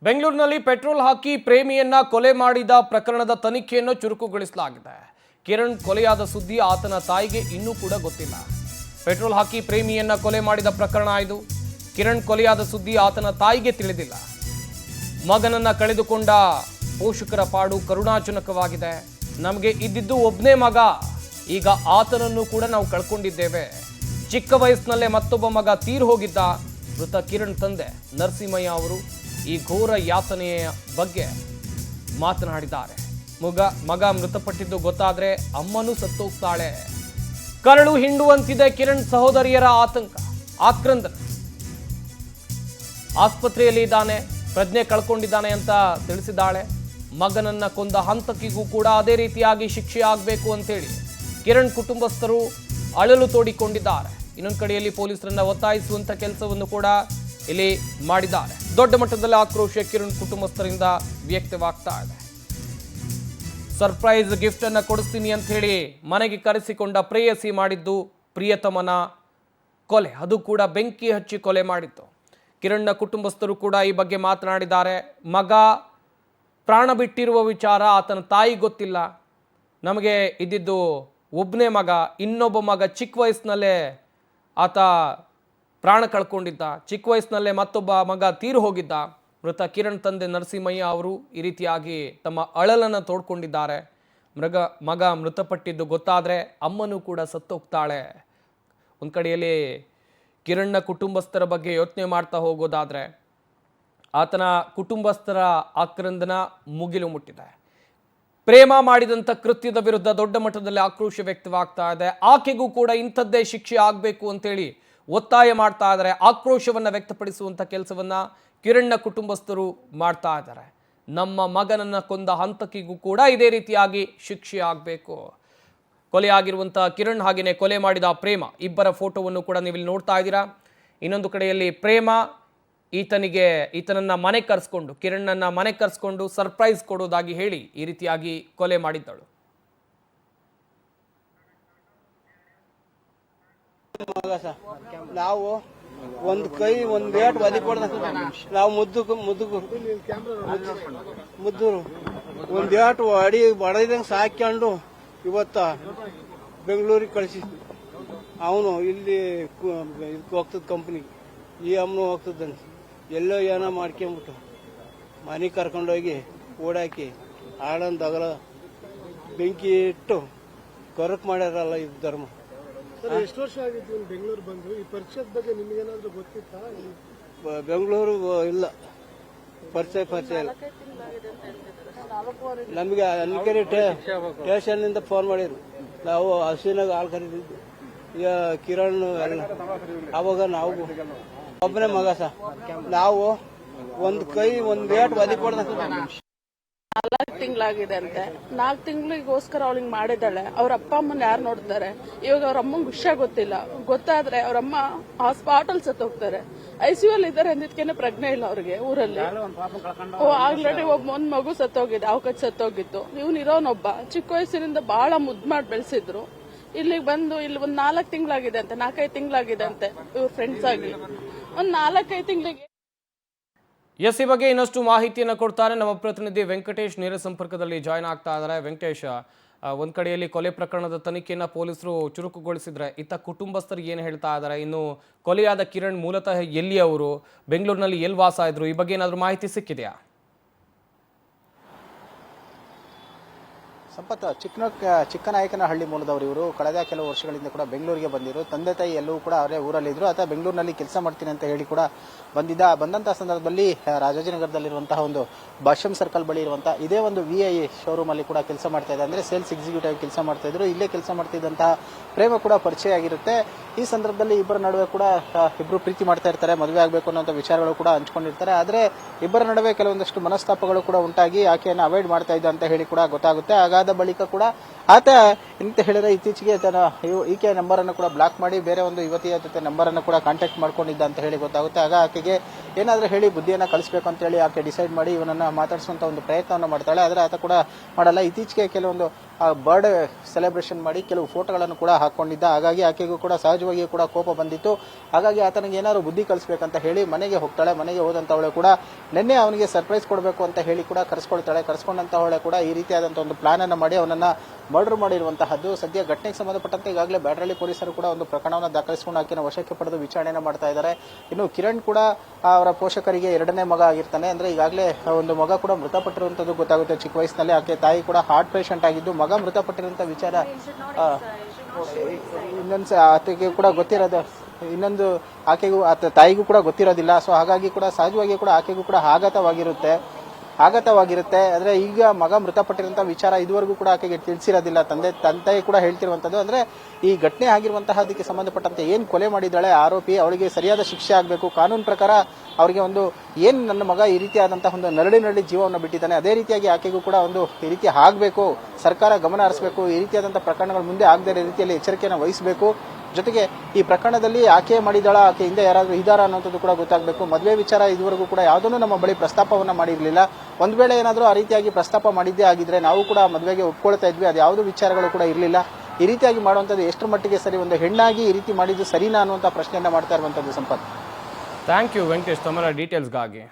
ಬೆಂಗಳೂರಿನಲ್ಲಿ ಪೆಟ್ರೋಲ್ ಹಾಕಿ ಪ್ರೇಮಿಯನ್ನ ಕೊಲೆ ಮಾಡಿದ ಪ್ರಕರಣದ ತನಿಖೆಯನ್ನು ಚುರುಕುಗೊಳಿಸಲಾಗಿದೆ. ಕಿರಣ್ ಕೊಲೆಯಾದ ಸುದ್ದಿ ಆತನ ತಾಯಿಗೆ ಇನ್ನೂ ಕೂಡ ಗೊತ್ತಿಲ್ಲ. ಪೆಟ್ರೋಲ್ ಹಾಕಿ ಪ್ರೇಮಿಯನ್ನ ಕೊಲೆ ಮಾಡಿದ ಪ್ರಕರಣ ಇದು. ಕಿರಣ್ ಕೊಲೆಯಾದ ಸುದ್ದಿ ಆತನ ತಾಯಿಗೆ ತಿಳಿದಿಲ್ಲ. ಮಗನನ್ನ ಕಳೆದುಕೊಂಡ ಪೋಷಕರ ಪಾಡು ಕರುಣಾಜನಕವಾಗಿದೆ. ನಮಗೆ ಇದ್ದಿದ್ದು ಒಬ್ಬನೇ ಮಗ, ಈಗ ಆತನನ್ನು ಕೂಡ ನಾವು ಕಳ್ಕೊಂಡಿದ್ದೇವೆ. ಚಿಕ್ಕ ವಯಸ್ಸಿನಲ್ಲೇ ಮತ್ತೊಬ್ಬ ಮಗ ತೀರ್ ಹೋಗಿದ್ದ. ಮೃತ ಕಿರಣ್ ತಂದೆ ನರಸಿಂಹಯ್ಯ ಅವರು ಈ ಘೋರ ಯಾತನೆಯ ಬಗ್ಗೆ ಮಾತನಾಡಿದ್ದಾರೆ. ಮಗ ಮೃತಪಟ್ಟಿದ್ದು ಗೊತ್ತಾದ್ರೆ ಅಮ್ಮನೂ ಸತ್ತೋಗ್ತಾಳೆ. ಕರಳು ಹಿಂಡುವಂತಿದೆ ಕಿರಣ್ ಸಹೋದರಿಯರ ಆತಂಕ, ಆಕ್ರಂದನ. ಆಸ್ಪತ್ರೆಯಲ್ಲಿ ಇದ್ದಾನೆ, ಪ್ರಜ್ಞೆ ಕಳ್ಕೊಂಡಿದ್ದಾನೆ ಅಂತ ತಿಳಿಸಿದ್ದಾಳೆ. ಮಗನನ್ನ ಕೊಂದ ಹಂತಕಿಗೂ ಕೂಡ ಅದೇ ರೀತಿಯಾಗಿ ಶಿಕ್ಷೆ ಆಗಬೇಕು ಅಂತೇಳಿ ಕಿರಣ್ ಕುಟುಂಬಸ್ಥರು ಅಳಲು ತೋಡಿಕೊಂಡಿದ್ದಾರೆ. ಇನ್ನೊಂದು ಕಡೆಯಲ್ಲಿ ಪೊಲೀಸರನ್ನ ಒತ್ತಾಯಿಸುವಂತ ಕೆಲಸವನ್ನು ಕೂಡ ಇಲ್ಲಿ ಮಾಡಿದ್ದಾರೆ. ದೊಡ್ಡ ಮಟ್ಟದಲ್ಲಿ ಆಕ್ರೋಶ ಕಿರಣ್ ಕುಟುಂಬಸ್ಥರಿಂದ ವ್ಯಕ್ತವಾಗ್ತಾ ಇದೆ. ಸರ್ಪ್ರೈಸ್ ಗಿಫ್ಟ್ ಅನ್ನ ಕೊಡಿಸ್ತೀನಿ ಅಂತ ಹೇಳಿ ಮನೆಗೆ ಕರೆಸಿಕೊಂಡ ಪ್ರೇಯಸಿ ಮಾಡಿದ್ದು ಪ್ರಿಯತಮನ ಕೊಲೆ, ಅದು ಕೂಡ ಬೆಂಕಿ ಹಚ್ಚಿ ಕೊಲೆ ಮಾಡಿತ್ತು. ಕಿರಣ್ನ ಕುಟುಂಬಸ್ಥರು ಕೂಡ ಈ ಬಗ್ಗೆ ಮಾತನಾಡಿದ್ದಾರೆ. ಮಗ ಪ್ರಾಣ ಬಿಟ್ಟಿರುವ ವಿಚಾರ ಆತನ ತಾಯಿ ಗೊತ್ತಿಲ್ಲ. ನಮಗೆ ಇದ್ದಿದ್ದು ಒಬ್ಬನೇ ಮಗ, ಇನ್ನೊಬ್ಬ ಮಗ ಚಿಕ್ಕ ವಯಸ್ಸಿನಲ್ಲೇ ಆತ ಪ್ರಾಣ ಕಳ್ಕೊಂಡಿದ್ದ. ಚಿಕ್ಕ ವಯಸ್ಸಿನಲ್ಲೇ ಮತ್ತೊಬ್ಬ ಮಗ ತೀರು ಹೋಗಿದ್ದ. ಮೃತ ಕಿರಣ್ ತಂದೆ ನರಸಿಂಹಯ್ಯ ಅವರು ಈ ರೀತಿಯಾಗಿ ತಮ್ಮ ಅಳಲನ್ನು ತೋಡ್ಕೊಂಡಿದ್ದಾರೆ. ಮಗ ಮೃತಪಟ್ಟಿದ್ದು ಗೊತ್ತಾದರೆ ಅಮ್ಮನೂ ಕೂಡ ಸತ್ತೋಗ್ತಾಳೆ. ಒಂದು ಕಡೆಯಲ್ಲಿ ಕಿರಣ್ನ ಕುಟುಂಬಸ್ಥರ ಬಗ್ಗೆ ಯೋಚನೆ ಮಾಡ್ತಾ ಹೋಗೋದಾದರೆ ಆತನ ಕುಟುಂಬಸ್ಥರ ಆಕ್ರಂದನ ಮುಗಿಲು ಮುಟ್ಟಿದೆ. ಪ್ರೇಮ ಮಾಡಿದಂಥ ಕೃತ್ಯದ ವಿರುದ್ಧ ದೊಡ್ಡ ಮಟ್ಟದಲ್ಲಿ ಆಕ್ರೋಶ ವ್ಯಕ್ತವಾಗ್ತಾ ಇದೆ. ಆಕೆಗೂ ಕೂಡ ಇಂಥದ್ದೇ ಶಿಕ್ಷೆ ಆಗಬೇಕು ಅಂತೇಳಿ ಒತ್ತಾಯ ಮಾಡ್ತಾ ಇದ್ದಾರೆ. ಆಕ್ರೋಶವನ್ನು ವ್ಯಕ್ತಪಡಿಸುವಂಥ ಕೆಲಸವನ್ನ ಕಿರಣ್ನ ಕುಟುಂಬಸ್ಥರು ಮಾಡ್ತಾ ಇದ್ದಾರೆ. ನಮ್ಮ ಮಗನನ್ನ ಕೊಂದ ಹಂತಕಿಗೂ ಕೂಡ ಇದೇ ರೀತಿಯಾಗಿ ಶಿಕ್ಷೆ ಆಗಬೇಕು. ಕೊಲೆಯಾಗಿರುವಂಥ ಕಿರಣ್ ಹಾಗೆಯೇ ಕೊಲೆ ಮಾಡಿದ ಪ್ರೇಮ ಇಬ್ಬರ ಫೋಟೋವನ್ನು ಕೂಡ ನೀವಿಲ್ಲಿ ನೋಡ್ತಾ ಇದ್ದೀರಾ. ಇನ್ನೊಂದು ಕಡೆಯಲ್ಲಿ ಪ್ರೇಮ ಈತನನ್ನ ಮನೆ ಕರೆಸ್ಕೊಂಡು, ಕಿರಣ್ಣನ್ನ ಮನೆ ಕರೆಸ್ಕೊಂಡು ಸರ್ಪ್ರೈಸ್ ಕೊಡೋದಾಗಿ ಹೇಳಿ ಈ ರೀತಿಯಾಗಿ ಕೊಲೆ ಮಾಡಿದ್ದಳು. ನಾವು ಒಂದ್ ಕೈ ಒಂದ್ ಏಟ್ ಒದಿ ಕೊಡ್ದ ನಾವು ಮುದ್ದು ಒಂದ್ ಏಟ್ ಬಡದಂಗ್ ಸಾಕೊಂಡು ಇವತ್ತ ಬೆಂಗಳೂರಿಗೆ ಕಳಿಸಿ ಅವನು ಇಲ್ಲಿ ಹೋಗ್ತದ ಕಂಪ್ನಿಗೆ, ಈ ಅಮ್ಮನು ಹೋಗ್ತದಂತ ಎಲ್ಲೋ ಏನೋ ಮಾಡ್ಕೊಂಬಿಟ್ಟು ಮನೆ ಕರ್ಕೊಂಡೋಗಿ ಓಡಾಕಿ ಆಳಂದಗಲ ಬೆಂಕಿ ಇಟ್ಟು ಕೊರಕ್ ಮಾಡ್ಯಾರಲ್ಲ ಇದು ಧರ್ಮ. ಎಷ್ಟು ವರ್ಷ ಆಗಿತ್ತು ಬೆಂಗಳೂರು ಬಂದು? ಈ ಪರಿಚಯದ ಬಗ್ಗೆ ನಿಮ್ಗೇನಾದ್ರೂ ಗೊತ್ತಿತ್ತಾ? ಬೆಂಗಳೂರು ಇಲ್ಲ, ಪರಿಚಯ ಇಲ್ಲ. ನಮಗೆ ಅನ್ಕೇರಿ ಸ್ಟೇಷನ್ ನಿಂದ ಫೋನ್ ಮಾಡಿದ್ರು. ನಾವು ಹಸಿನಾಗ ಹಾಲು ಕರೀತಿದ್ವಿ. ಈಗ ಕಿರಣ್ ಎಲ್ಲ ಅವಾಗ ನಾವು ಒಬ್ಬನೇ ಮಗ ಸರ್. ನಾವು ಒಂದ್ ಕೈ ಒಂದ್ ಏಟ್ ಒದಿ ಕೊಡ್ದ 4 ತಿಂಗಳಾಗಿದೆ ಅಂತೆ. 4 ತಿಂಗಳಿಗೋಸ್ಕರ ಅವಳಿಗೆ ಮಾಡಿದಾಳೆ. ಅವ್ರ ಅಪ್ಪ ಅಮ್ಮನ ಯಾರು ನೋಡ್ತಾರೆ? ಇವಾಗ ಅವ್ರ ಅಮ್ಮಂಗೆ ವಿಷಯ ಗೊತ್ತಿಲ್ಲ. ಗೊತ್ತಾದ್ರೆ ಅವ್ರಮ್ಮ ಹಾಸ್ಪಿಟಲ್ ಸತ್ತೋಗ್ತಾರೆ. ICU ಅಲ್ಲಿ ಇದ್ದಾರೆ ಅಂದಿದ್ಕೇನೆ ಪ್ರಜ್ಞೆ ಇಲ್ಲ ಅವ್ರಿಗೆ ಊರಲ್ಲಿ. ಆಲ್ರೆಡಿ ಒಂದ್ ಮಗು ಸತ್ತೋಗಿದೆ, ಅವಕಾಶ ಸತ್ತೋಗಿತ್ತು. ಇರೋನೊಬ್ಬ ಚಿಕ್ಕ ವಯಸ್ಸಿನಿಂದ ಬಹಳ ಮುದ್ದು ಮಾಡಿ ಬೆಳೆಸಿದ್ರು. ಇಲ್ಲಿಗೆ ಬಂದು ಇಲ್ಲಿ ಒಂದ್ 4 ತಿಂಗಳಾಗಿದೆ ಅಂತೆ, 4-5 ತಿಂಗಳಾಗಿದೆ ಅಂತೆ ಇವ್ರ ಫ್ರೆಂಡ್ಸ್ ಆಗಿ. ಒಂದ್ 4-5 ತಿಂಗಳಿಗೆ ಈ ಬಗ್ಗೆ ಇನ್ನಷ್ಟು ಮಾಹಿತಿಯನ್ನು ಕೊಡ್ತಾರೆ ನಮ್ಮ ಪ್ರತಿನಿಧಿ ವೆಂಕಟೇಶ್. ನೇರ ಸಂಪರ್ಕದಲ್ಲಿ ಜಾಯ್ನ್ ಆಗ್ತಾ ಇದ್ದಾರೆ. ವೆಂಕಟೇಶ್, ಒಂದ್ ಕಡೆಯಲ್ಲಿ ಕೊಲೆ ಪ್ರಕರಣದ ತನಿಖೆಯನ್ನ ಪೊಲೀಸರು ಚುರುಕುಗೊಳಿಸಿದ್ರೆ ಇತ್ತ ಕುಟುಂಬಸ್ಥರು ಏನು ಹೇಳ್ತಾ ಇದ್ದಾರೆ? ಇನ್ನು ಕೊಲೆಯಾದ ಕಿರಣ್ ಮೂಲತಃ ಎಲ್ಲಿ ಅವರು, ಬೆಂಗಳೂರಿನಲ್ಲಿ ಎಲ್ಲಿ ವಾಸ ಇದ್ರು, ಈ ಬಗ್ಗೆ ಏನಾದರೂ ಮಾಹಿತಿ ಸಿಕ್ಕಿದೆಯಾ? ಸಂಪತ್, ಚಿಕ್ಕನಾಯಕನಹಳ್ಳಿ ಮೂಲದವರು ಇವರು. ಕಳೆದ ಕೆಲವು ವರ್ಷಗಳಿಂದ ಕೂಡ ಬೆಂಗಳೂರಿಗೆ ಬಂದಿರು. ತಂದೆ ತಾಯಿ ಎಲ್ಲವೂ ಕೂಡ ಅವರೇ ಊರಲ್ಲಿದ್ರು. ಆತ ಬೆಂಗಳೂರಿನಲ್ಲಿ ಕೆಲಸ ಮಾಡ್ತೀನಿ ಅಂತ ಹೇಳಿ ಕೂಡ ಬಂದಂತಹ ಸಂದರ್ಭದಲ್ಲಿ ರಾಜಾಜಿನಗರದಲ್ಲಿರುವಂತಹ ಒಂದು ಭಾಷ್ಯಂ ಸರ್ಕಲ್ ಬಳಿ ಇರುವಂತಹ ಇದೇ ಒಂದು VI ಶೋರೂಮ್ ಅಲ್ಲಿ ಕೂಡ ಕೆಲಸ ಮಾಡ್ತಾ ಇದ್ದಾರೆ. ಅಂದ್ರೆ ಸೇಲ್ಸ್ ಎಕ್ಸಿಕ್ಯೂಟಿವ್ ಕೆಲಸ ಮಾಡ್ತಾ ಇದ್ರು. ಇಲ್ಲೇ ಕೆಲಸ ಮಾಡ್ತಿದ್ದಂತಹ ಪ್ರೇಮ ಕೂಡ ಪರಿಚಯ ಆಗಿರುತ್ತೆ. ಈ ಸಂದರ್ಭದಲ್ಲಿ ಇಬ್ಬರ ನಡುವೆ ಕೂಡ ಇಬ್ರು ಪ್ರೀತಿ ಮಾಡ್ತಾ ಇರ್ತಾರೆ, ಮದುವೆ ಆಗಬೇಕು ಅನ್ನೋ ವಿಚಾರಗಳು ಕೂಡ ಹಂಚ್ಕೊಂಡಿರ್ತಾರೆ. ಆದ್ರೆ ಇಬ್ಬರ ನಡುವೆ ಕೆಲವೊಂದಷ್ಟು ಮನಸ್ತಾಪಗಳು ಕೂಡ ಉಂಟಾಗಿ ಆಕೆಯನ್ನು ಅವಾಯ್ಡ್ ಮಾಡ್ತಾ ಇದ್ದ ಅಂತ ಹೇಳಿ ಕೂಡ ಗೊತ್ತಾಗುತ್ತೆ. ಹಾಗಾದ ಬಳಿಕ ಕೂಡ ಆತ ಎಂತ ಹೇಳಿದ್ರೆ ಇತ್ತೀಚೆಗೆ ತನ್ನ ಈಕೆ ನಂಬರ್ ಅನ್ನು ಕೂಡ ಬ್ಲಾಕ್ ಮಾಡಿ ಬೇರೆ ಒಂದು ಯುವತಿಯ ಜೊತೆ ನಂಬರ್ ಅನ್ನು ಕೂಡ ಕಾಂಟ್ಯಾಕ್ಟ್ ಮಾಡ್ಕೊಂಡಿದ್ದ ಅಂತ ಹೇಳಿ ಗೊತ್ತಾಗುತ್ತೆ. ಆಗ ಆಕೆಗೆ ಏನಾದ್ರೂ ಹೇಳಿ ಬುದ್ಧಿಯನ್ನ ಕಲಿಸಬೇಕು ಅಂತ ಹೇಳಿ ಆಕೆ ಡಿಸೈಡ್ ಮಾಡಿ ಇವನನ್ನ ಮಾತಾಡಿಸುವಂತ ಒಂದು ಪ್ರಯತ್ನವನ್ನು ಮಾಡ್ತಾಳೆ. ಆದ್ರೆ ಆತ ಕೂಡ ಮಾಡಲ್ಲ. ಇತ್ತೀಚೆಗೆ ಕೆಲವೊಂದು ಬರ್ಡ್ ಸೆಲೆಬ್ರೇಷನ್ ಮಾಡಿ ಕೆಲವು ಫೋಟೋಗಳನ್ನು ಕೂಡ ಹಾಕೊಂಡಿದ್ದ. ಹಾಗಾಗಿ ಆಕೆಗೂ ಕೂಡ ಸಹಜವಾಗಿಯೂ ಕೂಡ ಕೋಪ ಬಂದಿತ್ತು. ಹಾಗಾಗಿ ಆತನಿಗೆ ಏನಾದ್ರು ಬುದ್ಧಿ ಕಲಿಸ್ಬೇಕಂತ ಹೇಳಿ ಮನೆಗೆ ಹೋಗ್ತಾಳೆ. ಮನೆಗೆ ಹೋದಂತವಳೆ ಕೂಡ ನಿನ್ನೆ ಅವನಿಗೆ ಸರ್ಪ್ರೈಸ್ ಕೊಡಬೇಕು ಅಂತ ಹೇಳಿ ಕೂಡ ಕರೆಸ್ಕೊಳ್ತಾಳೆ. ಕರೆಸ್ಕೊಂಡಂತವಳೆ ಕೂಡ ಈ ರೀತಿಯಾದಂತಹ ಒಂದು ಪ್ಲಾನ್ ಅನ್ನು ಮಾಡಿ ಅವನನ್ನ ಮರ್ಡರ್ ಮಾಡಿರುವಂತಹದ್ದು. ಸದ್ಯ ಘಟನೆಗೆ ಸಂಬಂಧಪಟ್ಟಂತೆ ಈಗಾಗಲೇ ಬ್ಯಾಡರಳ್ಳಿ ಪೊಲೀಸರು ಕೂಡ ಒಂದು ಪ್ರಕರಣವನ್ನು ದಾಖಲಿಸಿಕೊಂಡು ಆಕೆನ ವಶಕ್ಕೆ ಪಡೆದು ವಿಚಾರಣೆಯನ್ನು ಮಾಡ್ತಾ ಇದ್ದಾರೆ. ಇನ್ನು ಕಿರಣ್ ಕೂಡ ಅವರ ಪೋಷಕರಿಗೆ ಎರಡನೇ ಮಗ ಆಗಿರ್ತಾನೆ. ಅಂದ್ರೆ ಈಗಾಗಲೇ ಒಂದು ಮಗ ಕೂಡ ಮೃತಪಟ್ಟಿರುವಂತದ್ದು ಗೊತ್ತಾಗುತ್ತೆ ಚಿಕ್ಕ ವಯಸ್ಸಿನಲ್ಲಿ. ಆಕೆ ತಾಯಿ ಕೂಡ ಹಾರ್ಟ್ ಪೇಷಂಟ್ ಆಗಿದ್ದು ಮಗ ಮೃತಪಟ್ಟಿರುವಂತ ವಿಚಾರ ಇನ್ನೊಂದು ಆಕೆಗೆ ಕೂಡ ಗೊತ್ತಿರೋದು, ಇನ್ನೊಂದು ಆಕೆಗೂ ತಾಯಿಗೂ ಕೂಡ ಗೊತ್ತಿರೋದಿಲ್ಲ. ಸೊ ಹಾಗಾಗಿ ಕೂಡ ಸಹಜವಾಗಿ ಕೂಡ ಆಕೆಗೂ ಕೂಡ ಆಘಾತವಾಗಿರುತ್ತೆ. ಅಂದ್ರೆ ಈಗ ಮಗ ಮೃತಪಟ್ಟಿರುವಂತ ವಿಚಾರ ಇದುವರೆಗೂ ಕೂಡ ಆಕೆಗೆ ತಿಳಿಸಿರೋದಿಲ್ಲ. ತಂದೆ ಕೂಡ ಹೇಳ್ತಿರುವಂತದ್ದು ಅಂದ್ರೆ ಈ ಘಟನೆ ಆಗಿರುವಂತಹದಕ್ಕೆ ಸಂಬಂಧಪಟ್ಟಂತೆ ಏನ್ ಕೊಲೆ ಮಾಡಿದ್ದಾಳೆ ಆರೋಪಿ, ಅವಳಿಗೆ ಸರಿಯಾದ ಶಿಕ್ಷೆ ಆಗಬೇಕು. ಕಾನೂನು ಪ್ರಕಾರ ಅವರಿಗೆ ಒಂದು ಏನ್ ನನ್ನ ಮಗ ಈ ರೀತಿಯಾದಂತಹ ಒಂದು ನರಳಿ ಜೀವವನ್ನು ಬಿಟ್ಟಿದ್ದಾನೆ, ಅದೇ ರೀತಿಯಾಗಿ ಆಕೆಗೂ ಕೂಡ ಒಂದು ಈ ರೀತಿ ಆಗಬೇಕು. ಸರ್ಕಾರ ಗಮನ ಹರಿಸಬೇಕು. ಈ ರೀತಿಯಾದಂತಹ ಪ್ರಕರಣಗಳು ಮುಂದೆ ಆಗದೇ ರೀತಿಯಲ್ಲಿ ಎಚ್ಚರಿಕೆಯನ್ನು ವಹಿಸಬೇಕು. ಜೊತೆಗೆ ಈ ಪ್ರಕರಣದಲ್ಲಿ ಆಕೆ ಮಾಡಿದಾಳ, ಆಕೆ ಹಿಂದೆ ಯಾರಾದ್ರೂ ಇದ್ದಾರಾ ಅನ್ನೋಂಥದ್ದು ಕೂಡ ಗೊತ್ತಾಗಬೇಕು. ಮದುವೆ ವಿಚಾರ ಇದುವರೆಗೂ ಕೂಡ ಯಾವುದನ್ನು ನಮ್ಮ ಬಳಿ ಪ್ರಸ್ತಾಪವನ್ನ ಮಾಡಿರಲಿಲ್ಲ. ಒಂದ್ ವೇಳೆ ಏನಾದರೂ ಆ ರೀತಿಯಾಗಿ ಪ್ರಸ್ತಾಪ ಮಾಡಿದ್ದೇ ಆಗಿದ್ರೆ ನಾವು ಕೂಡ ಮದುವೆಗೆ ಒಪ್ಕೊಳ್ತಾ ಇದ್ವಿ. ಅದು ಯಾವುದೂ ವಿಚಾರಗಳು ಕೂಡ ಇರಲಿಲ್ಲ. ಈ ರೀತಿಯಾಗಿ ಮಾಡುವಂಥದ್ದು ಎಷ್ಟರ ಮಟ್ಟಿಗೆ ಸರಿ, ಒಂದು ಹೆಣ್ಣಾಗಿ ಈ ರೀತಿ ಮಾಡಿದ್ದು ಸರಿನಾ ಅನ್ನುವಂಥ ಪ್ರಶ್ನೆಯನ್ನ ಮಾಡ್ತಾ ಇರುವಂಥದ್ದು ಸಂಪತ್. ಥ್ಯಾಂಕ್ ಯು ವೆಂಕಟೇಶ್ ತಮ್ಮ ಡೀಟೇಲ್ಸ್ಗಾಗಿ.